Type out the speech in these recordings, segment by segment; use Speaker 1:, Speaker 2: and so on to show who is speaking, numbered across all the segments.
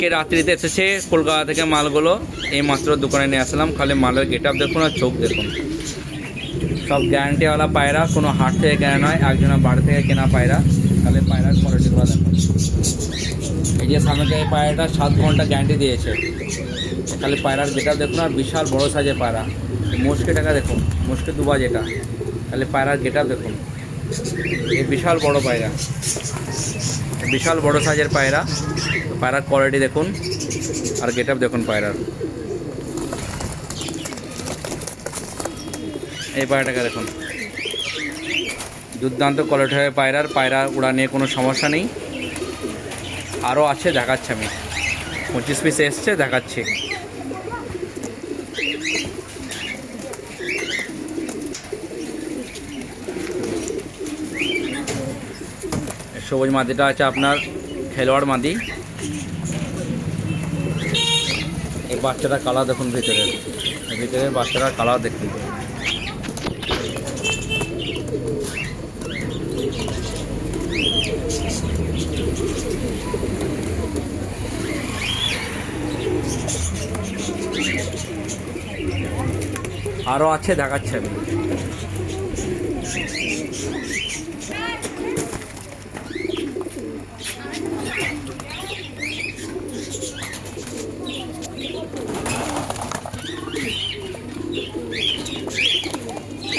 Speaker 1: আজকে রাত্রিতে এসেছে কলকাতা থেকে মালগুলো, এই মাত্র দোকানে নিয়ে আসলাম। খালি মালের গেট আপ দেখুন আর চোখ দেখুন, সব গ্যারান্টিওয়ালা পায়রা, কোনো হাট থেকে কেনা নয়, একজনের বাড়ি থেকে কেনা পায়রা। খালি পায়রার কোয়ালিটিগুলো দেখুন। এই যে সামনে এই পায়রাটা 7 ঘন্টা গ্যারান্টি দিয়েছে। খালি পায়রার গেট আপ দেখুন, আর বিশাল বড়ো সাইজের পায়রা। মুশকিটাকা দেখুন, মুশকি দুবা যেটা, খালি পায়রার গেট আপ দেখুন। এই বিশাল বড় পায়রা, বিশাল বড় সাইজের পায়রা। পায়রার কোয়ালিটি দেখুন আর গেট আপ দেখুন পায়রার। এই পায়রাটাকে দেখুন, দুর্দান্ত কোয়ালিটি হয় পায়রার। পায়রা উড়া নিয়ে কোনো সমস্যা নেই। আরও আছে, দেখাচ্ছি আমি। 25 পিস এসছে, দেখাচ্ছি। সবুজ মাদিটা আছে আপনার খেলোয়াড় মাদি। এই বাচ্চাটা কালার দেখুন, ভিতরে বাচ্চাটার কালার দেখুন। আরও আছে, দেখাচ্ছে আমি।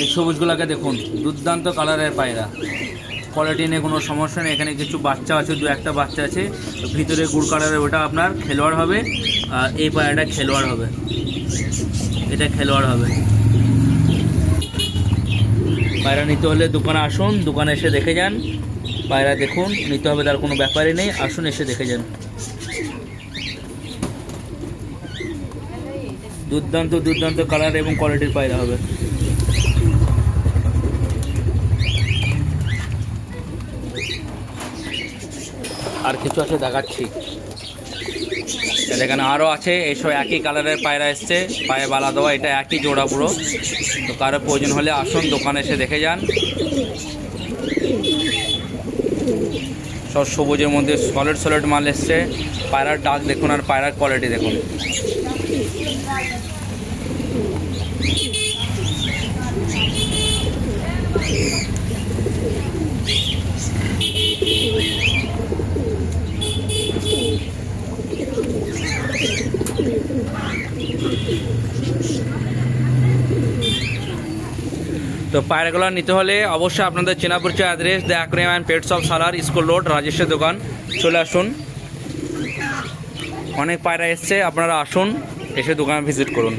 Speaker 1: এই সবুজগুলোকে দেখুন, দুর্দান্ত কালারের পায়রা, কোয়ালিটি নিয়ে কোনো সমস্যা নেই। এখানে কিছু বাচ্চা আছে, 2-1টা বাচ্চা আছে। ভিতরে গুড় কালারের ওটা আপনার খেলোয়াড় হবে, আর এই পায়রাটা খেলোয়াড় হবে, এটা খেলোয়াড় হবে। পায়রা নিতে হলে দোকানে আসুন, দোকানে এসে দেখে যান। পায়রা দেখুন, নিতে হবে তার কোনো ব্যাপারই নেই, আসুন এসে দেখে যান। দুর্দান্ত কালার এবং কোয়ালিটির পায়রা হবে। আর কিছু আছে, দেখাচ্ছি। এখানে আরও আছে, এইসব একই কালারের পায়রা এসছে, পায়ে বালা দেওয়া, এটা একই জোড়া পুরো। তো কারো প্রয়োজন হলে আসুন, দোকানে এসে দেখে যান। সব সবুজের মধ্যে সলিড মাল এসছে। পায়রার ডাক দেখুন আর পায়রার কোয়ালিটি দেখুন। তো পায়রাগুলো নিতে হলে অবশ্যই আপনাদের চেনা পরিচয় address the aquarium and pets of Salar, school road, রাজেশের দোকান। চলে আসুন, অনেক পায়রা এসছে, আপনারা আসুন, এসে দোকানে ভিজিট করুন।